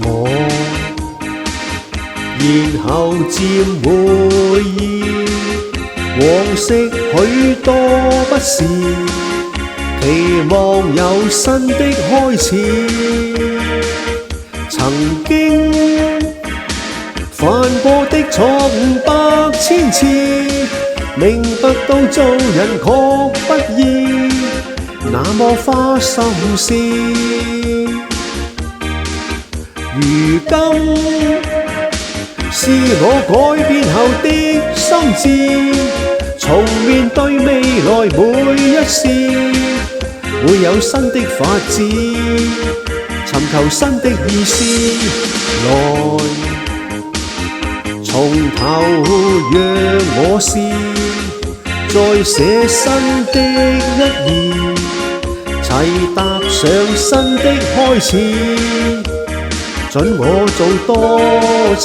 我，然後漸會意往昔許多不是，期望有新的開始。曾經犯過的錯誤百千次，明白到做人確不易，那麼花心思。如今是我改變後的心智，從面對未來每一事，會有新的法子，尋求新的意思。來，從頭讓我試，再寫新的一頁，齊踏上新的開始，准我做多次。